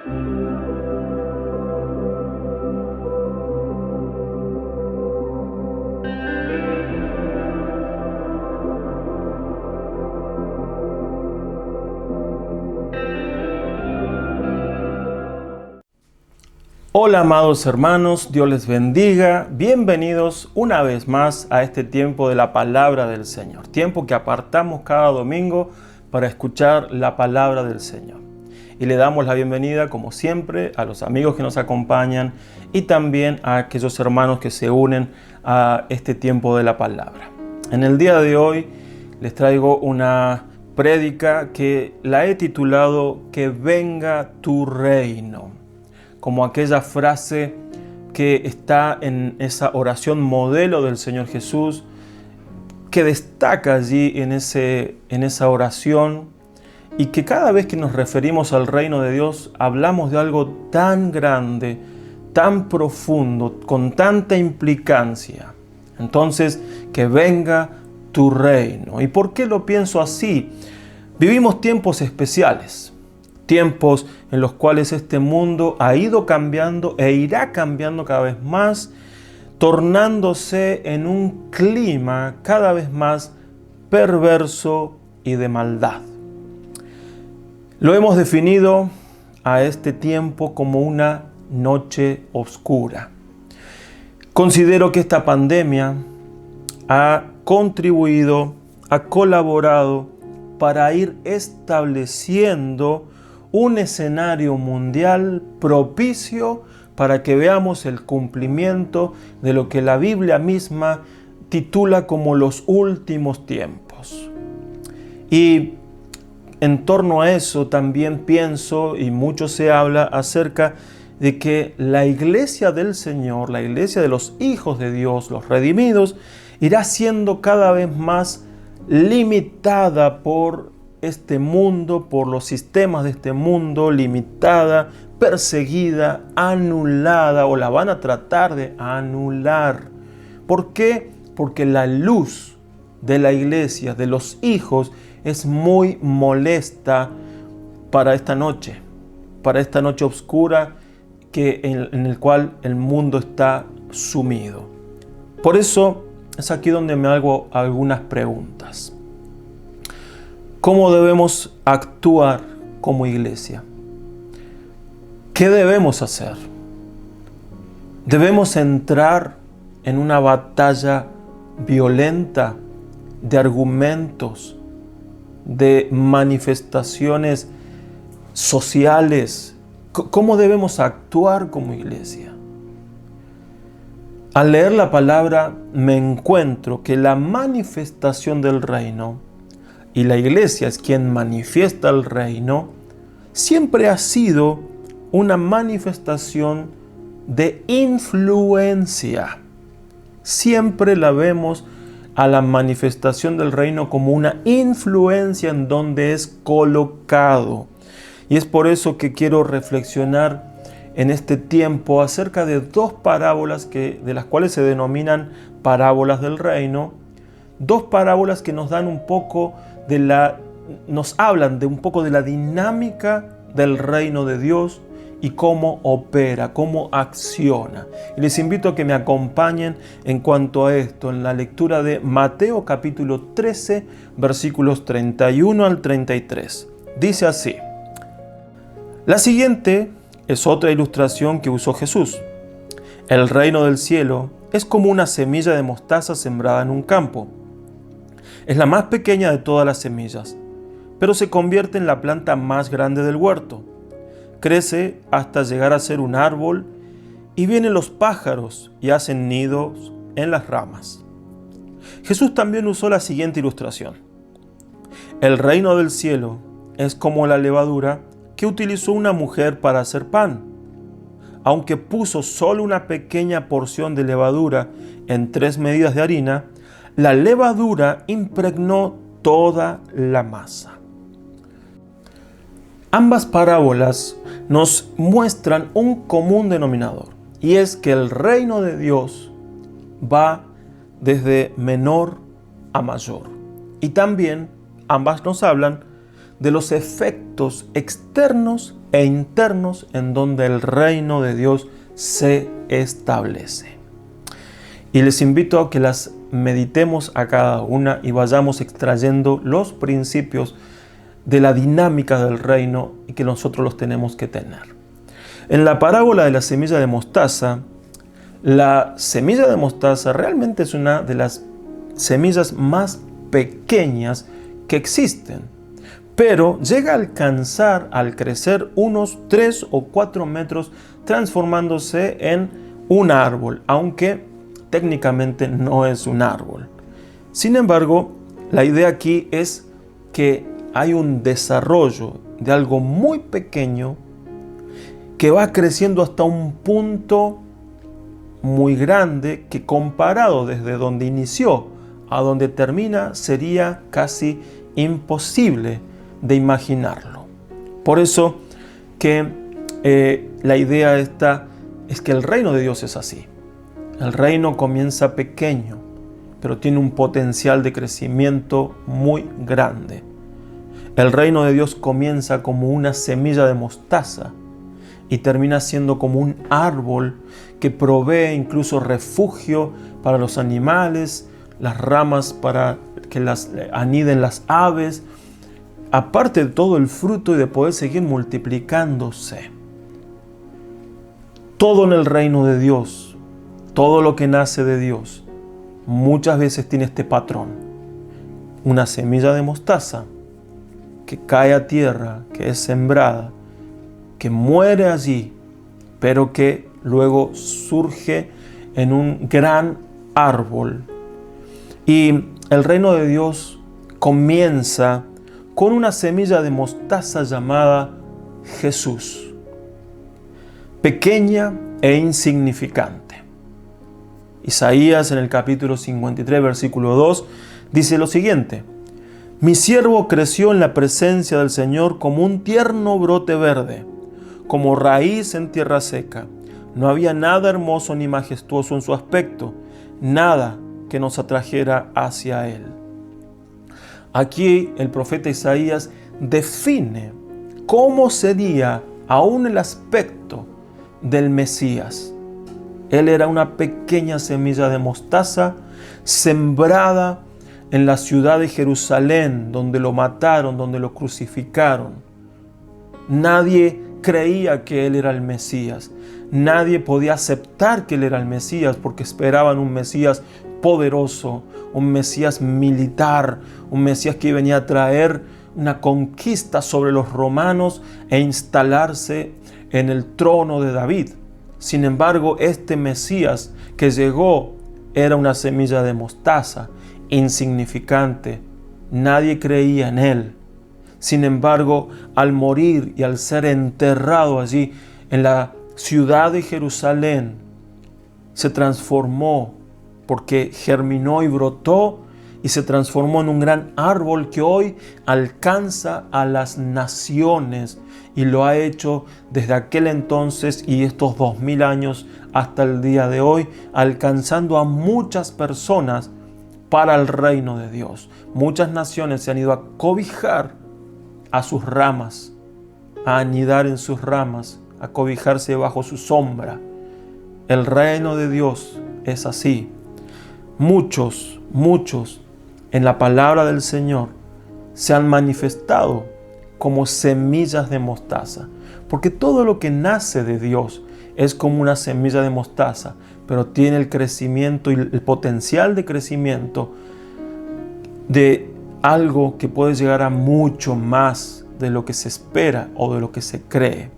Hola amados hermanos, Dios les bendiga. Bienvenidos una vez más a este tiempo de la palabra del Señor. Tiempo que apartamos cada domingo para escuchar la palabra del Señor. Y le damos la bienvenida, como siempre, a los amigos que nos acompañan y también a aquellos hermanos que se unen a este tiempo de la palabra. En el día de hoy les traigo una prédica que la he titulado Que venga tu reino. Como aquella frase que está en esa oración modelo del Señor Jesús, que destaca allí en esa oración, y que cada vez que nos referimos al reino de Dios hablamos de algo tan grande, tan profundo, con tanta implicancia. Entonces, que venga tu reino. ¿Y por qué lo pienso así? Vivimos tiempos especiales. Tiempos en los cuales este mundo ha ido cambiando e irá cambiando cada vez más, tornándose en un clima cada vez más perverso y de maldad. Lo hemos definido a este tiempo como una noche oscura. Considero que esta pandemia ha contribuido, ha colaborado para ir estableciendo un escenario mundial propicio para que veamos el cumplimiento de lo que la Biblia misma titula como los últimos tiempos. Y en torno a eso también pienso, y mucho se habla acerca de que la iglesia del Señor, la iglesia de los hijos de Dios, los redimidos, irá siendo cada vez más limitada por este mundo, por los sistemas de este mundo, limitada, perseguida, anulada, o la van a tratar de anular. ¿Por qué? Porque la luz de la iglesia, de los hijos, es muy molesta para esta noche oscura en el cual el mundo está sumido. Por eso es aquí donde me hago algunas preguntas. ¿Cómo debemos actuar como iglesia? ¿Qué debemos hacer? ¿Debemos entrar en una batalla violenta de argumentos, de manifestaciones sociales? ¿Cómo debemos actuar como iglesia? Al leer la palabra me encuentro que la manifestación del reino, y la iglesia es quien manifiesta el reino, siempre ha sido una manifestación de influencia. Siempre la vemos a la manifestación del reino como una influencia en donde es colocado. Y es por eso que quiero reflexionar en este tiempo acerca de dos parábolas de las cuales se denominan parábolas del reino. Dos parábolas que nos dan nos hablan de un poco de la dinámica del reino de Dios y cómo opera, cómo acciona. Y les invito a que me acompañen en cuanto a esto, en la lectura de Mateo capítulo 13, versículos 31 al 33. Dice así: La siguiente es otra ilustración que usó Jesús. El reino del cielo es como una semilla de mostaza sembrada en un campo. Es la más pequeña de todas las semillas, pero se convierte en la planta más grande del huerto. Crece hasta llegar a ser un árbol y vienen los pájaros y hacen nidos en las ramas. Jesús también usó la siguiente ilustración. El reino del cielo es como la levadura que utilizó una mujer para hacer pan. Aunque puso solo una pequeña porción de levadura en 3 medidas de harina, la levadura impregnó toda la masa. Ambas parábolas nos muestran un común denominador, y es que el reino de Dios va desde menor a mayor. Y también ambas nos hablan de los efectos externos e internos en donde el reino de Dios se establece. Y les invito a que las meditemos a cada una y vayamos extrayendo los principios de la dinámica del reino y que nosotros los tenemos que tener. En la parábola de la semilla de mostaza, la semilla de mostaza realmente es una de las semillas más pequeñas que existen, pero llega a alcanzar, al crecer, unos 3 o 4 metros, transformándose en un árbol, aunque técnicamente no es un árbol. Sin embargo, la idea aquí es que hay un desarrollo de algo muy pequeño que va creciendo hasta un punto muy grande que, comparado desde donde inició a donde termina, sería casi imposible de imaginarlo. Por eso que la idea esta es que el reino de Dios es así. El reino comienza pequeño, pero tiene un potencial de crecimiento muy grande. El reino de Dios comienza como una semilla de mostaza y termina siendo como un árbol que provee incluso refugio para los animales, las ramas para que las aniden las aves, aparte de todo el fruto y de poder seguir multiplicándose. Todo en el reino de Dios, todo lo que nace de Dios, muchas veces tiene este patrón. Una semilla de mostaza que cae a tierra, que es sembrada, que muere allí, pero que luego surge en un gran árbol. Y el reino de Dios comienza con una semilla de mostaza llamada Jesús, pequeña e insignificante. Isaías, en el capítulo 53, versículo 2, dice lo siguiente: Mi siervo creció en la presencia del Señor como un tierno brote verde, como raíz en tierra seca. No había nada hermoso ni majestuoso en su aspecto, nada que nos atrajera hacia él. Aquí el profeta Isaías define cómo sería aún el aspecto del Mesías. Él era una pequeña semilla de mostaza sembrada en la ciudad de Jerusalén, donde lo mataron, donde lo crucificaron. Nadie creía que él era el Mesías. Nadie podía aceptar que él era el Mesías porque esperaban un Mesías poderoso, un Mesías militar, un Mesías que venía a traer una conquista sobre los romanos e instalarse en el trono de David. Sin embargo, este Mesías que llegó era una semilla de mostaza, insignificante. Nadie creía en él. Sin embargo, al morir y al ser enterrado allí en la ciudad de Jerusalén, se transformó porque germinó y brotó y se transformó en un gran árbol que hoy alcanza a las naciones y lo ha hecho desde aquel entonces y estos 2000 años hasta el día de hoy, alcanzando a muchas personas para el reino de Dios. Muchas naciones se han ido a cobijar a sus ramas, a anidar en sus ramas, a cobijarse bajo su sombra. El reino de Dios es así. Muchos en la palabra del Señor se han manifestado como semillas de mostaza, porque todo lo que nace de Dios es como una semilla de mostaza, pero tiene el crecimiento y el potencial de crecimiento de algo que puede llegar a mucho más de lo que se espera o de lo que se cree.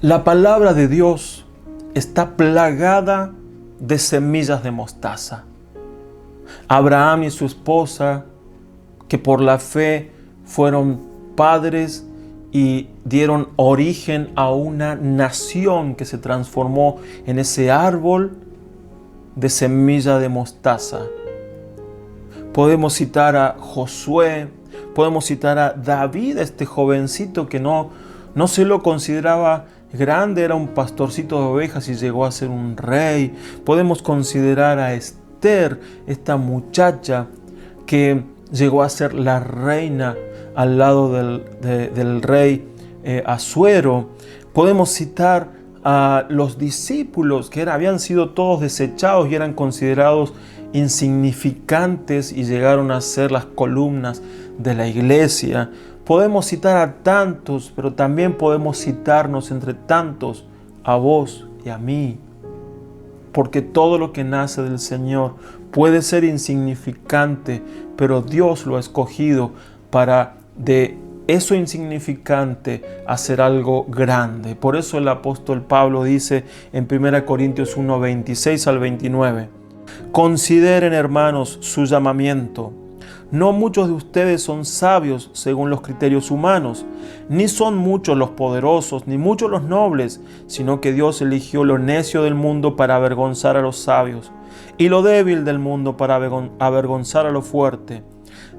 La palabra de Dios está plagada de semillas de mostaza. Abraham y su esposa, que por la fe fueron padres y dieron origen a una nación que se transformó en ese árbol de semilla de mostaza. Podemos citar a Josué, podemos citar a David, este jovencito que no se lo consideraba grande, era un pastorcito de ovejas y llegó a ser un rey. Podemos considerar a Esther, esta muchacha que llegó a ser la reina al lado del rey Asuero, podemos citar a los discípulos que habían sido todos desechados y eran considerados insignificantes y llegaron a ser las columnas de la iglesia. Podemos citar a tantos, pero también podemos citarnos entre tantos a vos y a mí. Porque todo lo que nace del Señor puede ser insignificante, pero Dios lo ha escogido para de eso insignificante hacer algo grande. Por eso el apóstol Pablo dice en 1 Corintios 1, 26 al 29, consideren, hermanos, su llamamiento. No muchos de ustedes son sabios según los criterios humanos, ni son muchos los poderosos, ni muchos los nobles, sino que Dios eligió lo necio del mundo para avergonzar a los sabios, y lo débil del mundo para avergonzar a lo fuerte.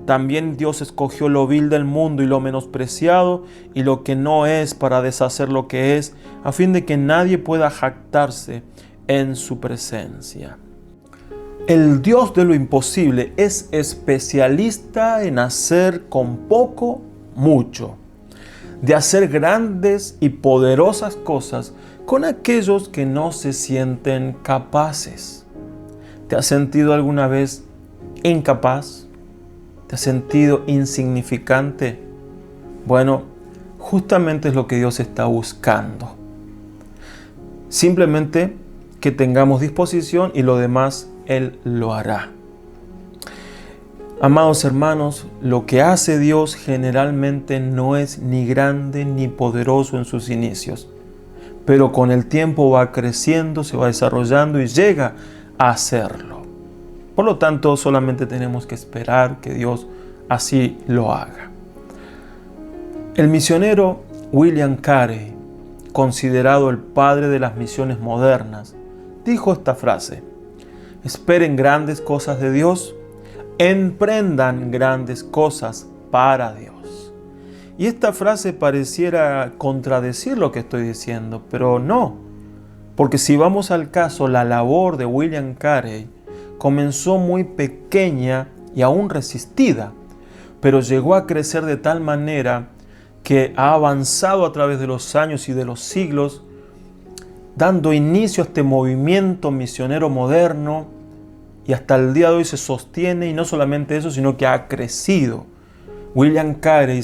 También Dios escogió lo vil del mundo y lo menospreciado y lo que no es para deshacer lo que es, a fin de que nadie pueda jactarse en su presencia. El Dios de lo imposible es especialista en hacer con poco, mucho, de hacer grandes y poderosas cosas con aquellos que no se sienten capaces. ¿Te has sentido alguna vez incapaz? ¿Te has sentido insignificante? Bueno, justamente es lo que Dios está buscando. Simplemente que tengamos disposición y lo demás Él lo hará. Amados hermanos, lo que hace Dios generalmente no es ni grande ni poderoso en sus inicios, pero con el tiempo va creciendo, se va desarrollando y llega a hacerlo. Por lo tanto, solamente tenemos que esperar que Dios así lo haga. El misionero William Carey, considerado el padre de las misiones modernas, dijo esta frase: esperen grandes cosas de Dios, emprendan grandes cosas para Dios. Y esta frase pareciera contradecir lo que estoy diciendo, pero no, porque si vamos al caso, la labor de William Carey comenzó muy pequeña y aún resistida, pero llegó a crecer de tal manera que ha avanzado a través de los años y de los siglos, dando inicio a este movimiento misionero moderno, y hasta el día de hoy se sostiene, y no solamente eso, sino que ha crecido. William Carey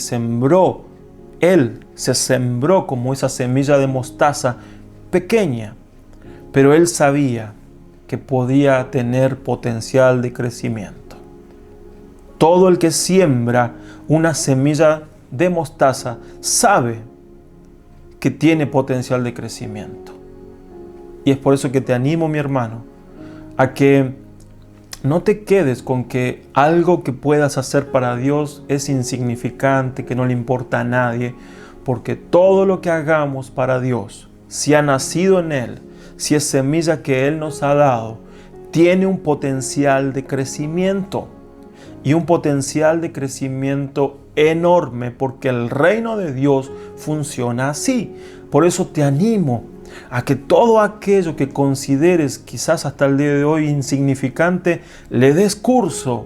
él se sembró como esa semilla de mostaza pequeña, pero él sabía que podía tener potencial de crecimiento. Todo el que siembra una semilla de mostaza sabe que tiene potencial de crecimiento. Y es por eso que te animo, mi hermano, a que no te quedes con que algo que puedas hacer para Dios es insignificante, que no le importa a nadie, porque todo lo que hagamos para Dios, si ha nacido en Él, si es semilla que Él nos ha dado, tiene un potencial de crecimiento, y un potencial de crecimiento enorme, porque el reino de Dios funciona así. Por eso te animo a que todo aquello que consideres quizás hasta el día de hoy insignificante, le des curso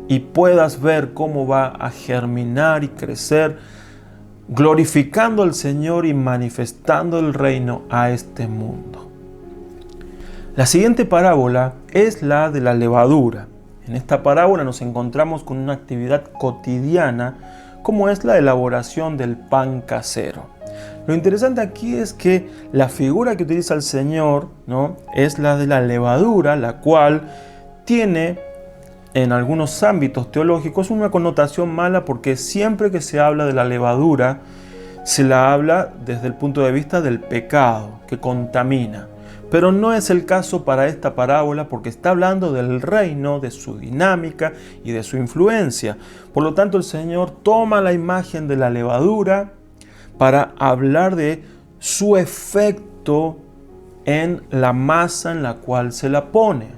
y puedas ver cómo va a germinar y crecer, glorificando al Señor y manifestando el reino a este mundo. La siguiente parábola es la de la levadura. En esta parábola nos encontramos con una actividad cotidiana como es la elaboración del pan casero. Lo interesante aquí es que la figura que utiliza el Señor, ¿no?, es la de la levadura, la cual tiene en algunos ámbitos teológicos una connotación mala, porque siempre que se habla de la levadura se la habla desde el punto de vista del pecado que contamina. Pero no es el caso para esta parábola, porque está hablando del reino, de su dinámica y de su influencia. Por lo tanto, el Señor toma la imagen de la levadura para hablar de su efecto en la masa en la cual se la pone.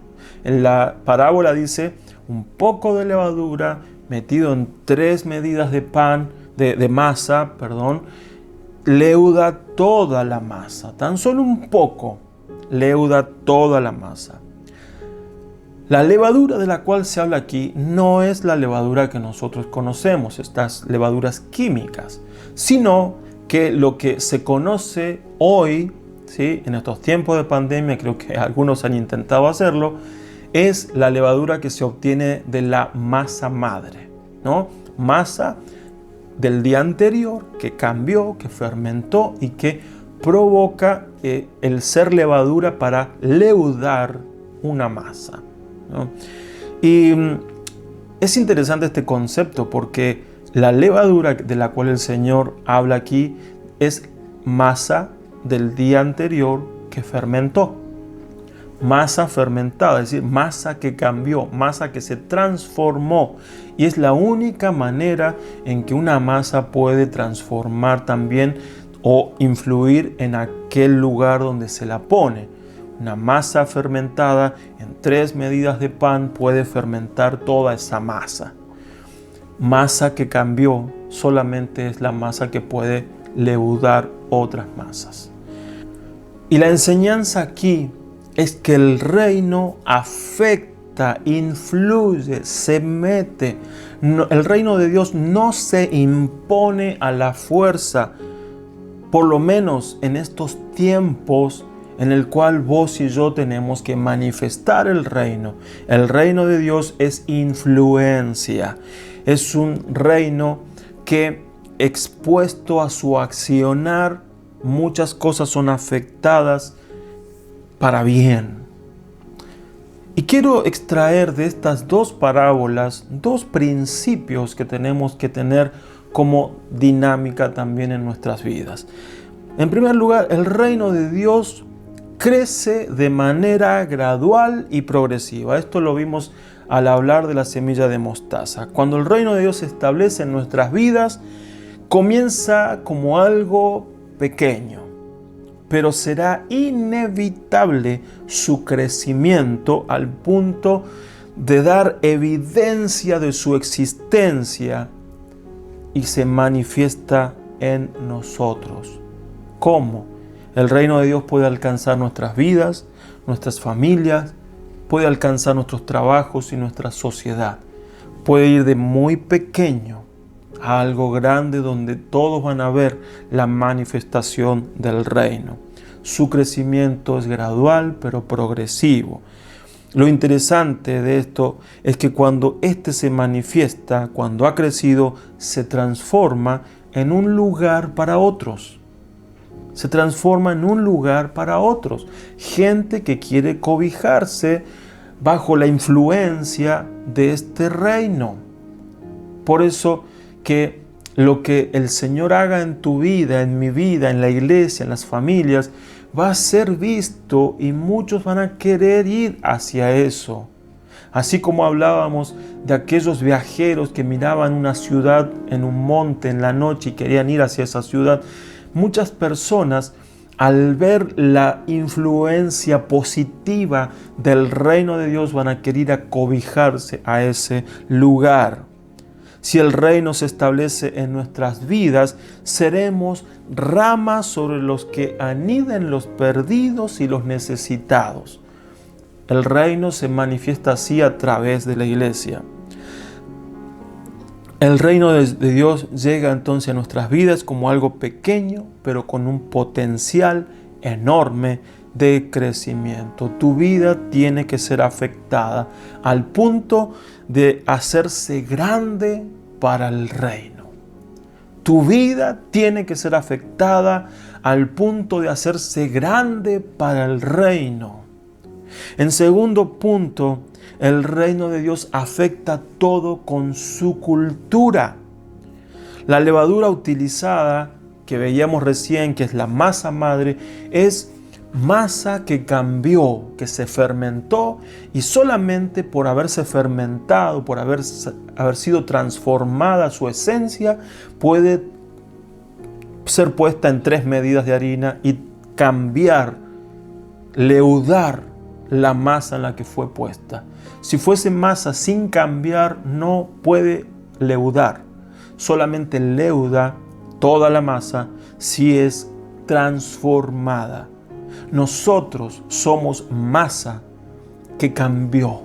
En la parábola dice: un poco de levadura metido en 3 medidas de masa, leuda toda la masa. Tan solo un poco leuda toda la masa. La levadura de la cual se habla aquí no es la levadura que nosotros conocemos, estas levaduras químicas, sino que lo que se conoce hoy, ¿sí?, en estos tiempos de pandemia, creo que algunos han intentado hacerlo, es la levadura que se obtiene de la masa madre, ¿no? Masa del día anterior que cambió, que fermentó y que provoca el ser levadura para leudar una masa, ¿no? Y es interesante este concepto porque la levadura de la cual el Señor habla aquí es masa del día anterior que fermentó. Masa fermentada, es decir, masa que cambió, masa que se transformó. Y es la única manera en que una masa puede transformar también o influir en aquel lugar donde se la pone. Una masa fermentada en 3 medidas de pan puede fermentar toda esa masa. Masa que cambió solamente es la masa que puede leudar otras masas. Y la enseñanza aquí es que el reino afecta, influye, se mete. El reino de Dios no se impone a la fuerza, por lo menos en estos tiempos en el cual vos y yo tenemos que manifestar el reino. El reino de Dios es influencia. Es un reino que, expuesto a su accionar, muchas cosas son afectadas para bien. Y quiero extraer de estas 2 parábolas 2 principios que tenemos que tener como dinámica también en nuestras vidas. En primer lugar, el reino de Dios crece de manera gradual y progresiva. Esto lo vimos al hablar de la semilla de mostaza. Cuando el reino de Dios se establece en nuestras vidas, comienza como algo pequeño, pero será inevitable su crecimiento al punto de dar evidencia de su existencia y se manifiesta en nosotros. ¿Cómo? El reino de Dios puede alcanzar nuestras vidas, nuestras familias, puede alcanzar nuestros trabajos y nuestra sociedad. Puede ir de muy pequeño a algo grande donde todos van a ver la manifestación del reino. Su crecimiento es gradual pero progresivo. Lo interesante de esto es que cuando éste se manifiesta, cuando ha crecido, se transforma en un lugar para otros. Se transforma en un lugar para otros. Gente que quiere cobijarse bajo la influencia de este reino. Por eso que lo que el Señor haga en tu vida, en mi vida, en la iglesia, en las familias, va a ser visto y muchos van a querer ir hacia eso. Así como hablábamos de aquellos viajeros que miraban una ciudad en un monte en la noche y querían ir hacia esa ciudad, muchas personas, al ver la influencia positiva del reino de Dios, van a querer acobijarse a ese lugar. Si el reino se establece en nuestras vidas, seremos ramas sobre los que aniden los perdidos y los necesitados. El reino se manifiesta así a través de la iglesia. El reino de Dios llega entonces a nuestras vidas como algo pequeño, pero con un potencial enorme de crecimiento. Tu vida tiene que ser afectada al punto de hacerse grande para el reino. Tu vida tiene que ser afectada al punto de hacerse grande para el reino. En segundo punto, el reino de Dios afecta todo con su cultura. La levadura utilizada, que veíamos recién, que es la masa madre, es masa que cambió, que se fermentó, y solamente por haberse fermentado, por haber sido transformada su esencia, puede ser puesta en 3 medidas de harina y cambiar, leudar la masa en la que fue puesta. Si fuese masa sin cambiar, no puede leudar. Solamente leuda toda la masa si es transformada. Nosotros somos masa que cambió.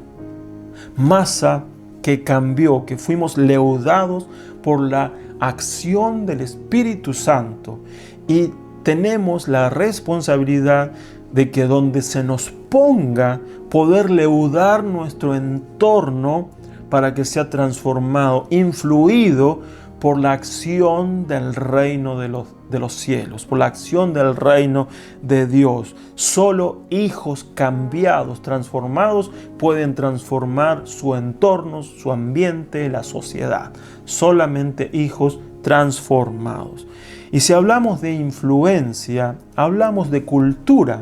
Masa que cambió, que fuimos leudados por la acción del Espíritu Santo y tenemos la responsabilidad de que donde se nos ponga, poder leudar nuestro entorno para que sea transformado, influido por la acción del reino de los cielos, por la acción del reino de Dios. Solo hijos cambiados, transformados, pueden transformar su entorno, su ambiente, la sociedad. Solamente hijos transformados. Y si hablamos de influencia, hablamos de cultura,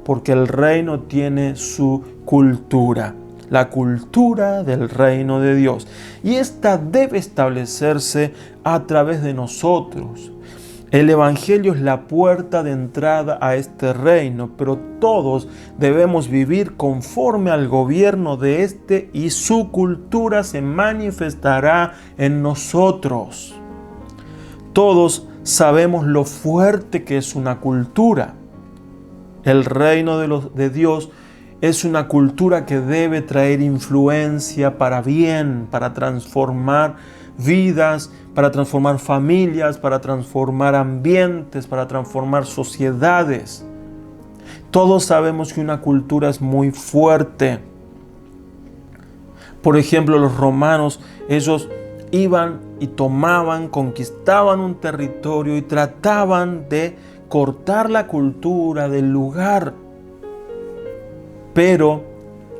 porque el reino tiene su cultura. La cultura del reino de Dios. Y esta debe establecerse a través de nosotros. El Evangelio es la puerta de entrada a este reino, pero todos debemos vivir conforme al gobierno de este y su cultura se manifestará en nosotros. Todos sabemos lo fuerte que es una cultura. El reino de Dios es una cultura que debe traer influencia para bien, para transformar vidas, para transformar familias, para transformar ambientes, para transformar sociedades. Todos sabemos que una cultura es muy fuerte. Por ejemplo, los romanos, ellos iban y tomaban, conquistaban un territorio y trataban de cortar la cultura del lugar. Pero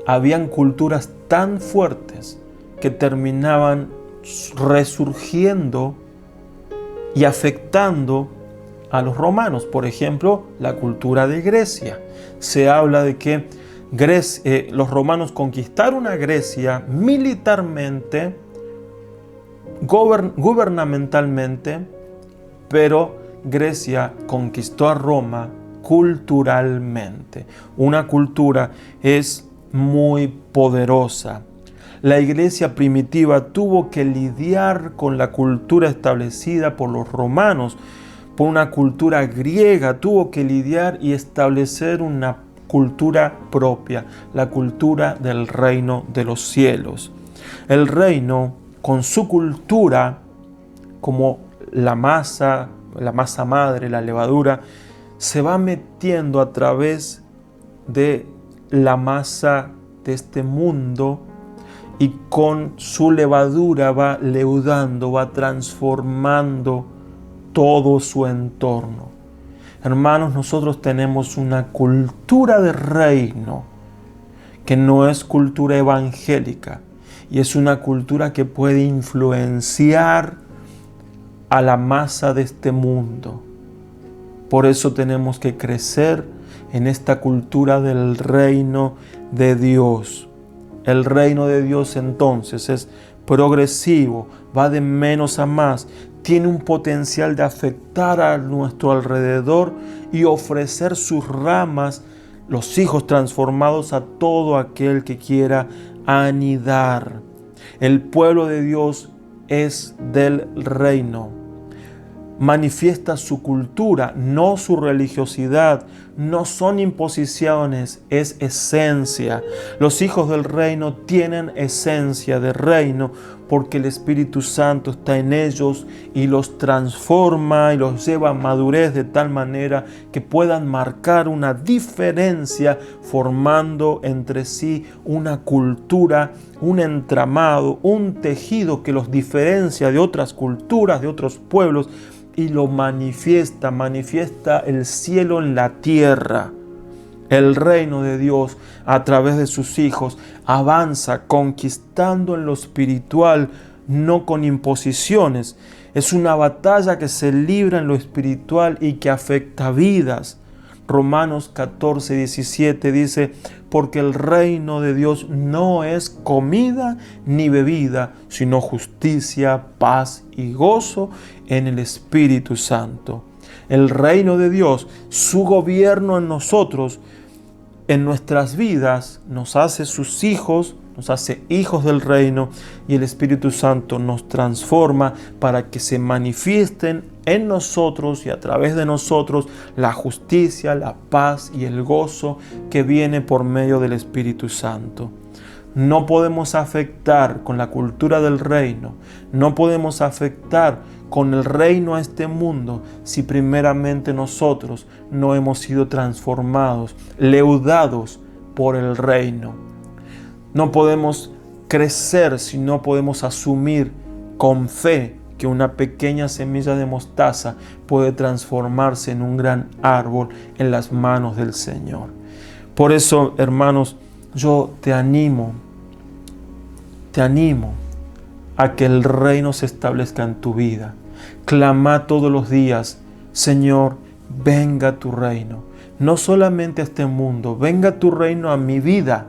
habían culturas tan fuertes que terminaban resurgiendo y afectando a los romanos. Por ejemplo, la cultura de Grecia. Se habla de que los romanos conquistaron a Grecia militarmente, gubernamentalmente, pero Grecia conquistó a Roma culturalmente. Una cultura es muy poderosa. La iglesia primitiva tuvo que lidiar con la cultura establecida por los romanos, por una cultura griega, tuvo que lidiar y establecer una cultura propia, la cultura del reino de los cielos. El reino, con su cultura, como la masa madre, la levadura, se va metiendo a través de la masa de este mundo y con su levadura va leudando, va transformando todo su entorno. Hermanos, nosotros tenemos una cultura de reino que no es cultura evangélica y es una cultura que puede influenciar a la masa de este mundo. Por eso tenemos que crecer en esta cultura del reino de Dios. El reino de Dios entonces es progresivo, va de menos a más, tiene un potencial de afectar a nuestro alrededor y ofrecer sus ramas, los hijos transformados, a todo aquel que quiera anidar. El pueblo de Dios es del reino. Manifiesta su cultura, no su religiosidad, no son imposiciones, es esencia. Los hijos del reino tienen esencia de reino porque el Espíritu Santo está en ellos y los transforma y los lleva a madurez de tal manera que puedan marcar una diferencia, formando entre sí una cultura, un entramado, un tejido que los diferencia de otras culturas, de otros pueblos, y lo manifiesta el cielo en la tierra. El reino de Dios, a través de sus hijos, avanza conquistando en lo espiritual, no con imposiciones. Es una batalla que se libra en lo espiritual y que afecta vidas. Romanos 14:17 dice: porque el reino de Dios no es comida ni bebida, sino justicia, paz y gozo en el Espíritu Santo. El reino de Dios, su gobierno en nosotros, en nuestras vidas, nos hace sus hijos, nos hace hijos del reino, y el Espíritu Santo nos transforma para que se manifiesten en nosotros y a través de nosotros la justicia, la paz y el gozo que viene por medio del Espíritu Santo. No podemos afectar con la cultura del reino, no podemos afectar con el reino a este mundo si primeramente nosotros no hemos sido transformados, leudados por el reino? No podemos crecer si no podemos asumir con fe que una pequeña semilla de mostaza puede transformarse en un gran árbol en las manos del Señor. Por eso, hermanos, yo te animo a que el reino se establezca en tu vida. Clama todos los días: Señor, venga tu reino. No solamente a este mundo, venga tu reino a mi vida,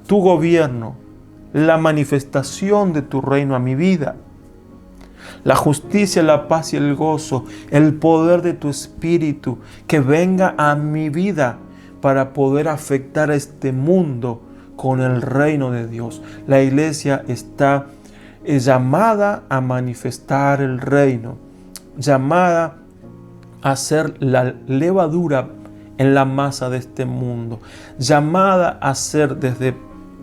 tu gobierno, la manifestación de tu reino a mi vida. La justicia, la paz y el gozo, el poder de tu Espíritu, que venga a mi vida para poder afectar a este mundo con el reino de Dios. La iglesia está llamada a manifestar el reino, llamada a ser la levadura en la masa de este mundo, llamada a ser desde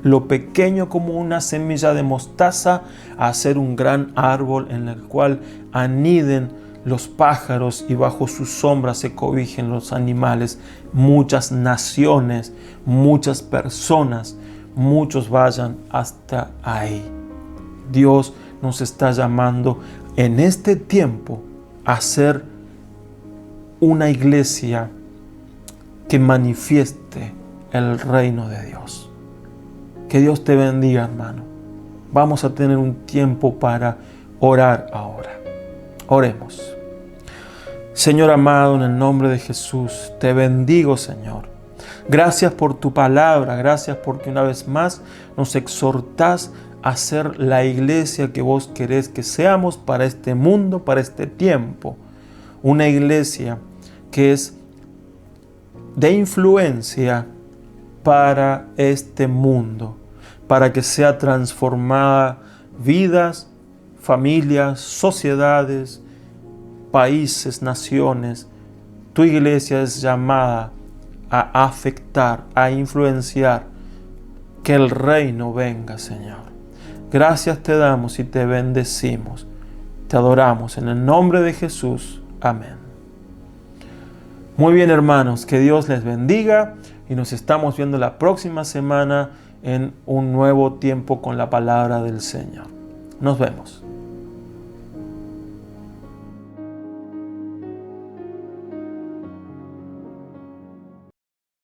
lo pequeño como una semilla de mostaza a ser un gran árbol en el cual aniden los pájaros y bajo su sombra se cobijen los animales. Muchas naciones, muchas personas, muchos vayan hasta ahí. Dios nos está llamando en este tiempo a ser una iglesia que manifieste el reino de Dios. Que Dios te bendiga, hermano. Vamos a tener un tiempo para orar ahora. Oremos. Señor amado, en el nombre de Jesús, te bendigo, Señor. Gracias por tu palabra, gracias porque una vez más nos exhortás a ser la iglesia que vos querés que seamos para este mundo, para este tiempo. Una iglesia que es de influencia para este mundo, para que sea transformada vidas, familias, sociedades, países, naciones. Tu iglesia es llamada a afectar, a influenciar, que el reino venga, Señor. Gracias te damos y te bendecimos. Te adoramos en el nombre de Jesús. Amén. Muy bien, hermanos, que Dios les bendiga y nos estamos viendo la próxima semana en un nuevo tiempo con la palabra del Señor. Nos vemos.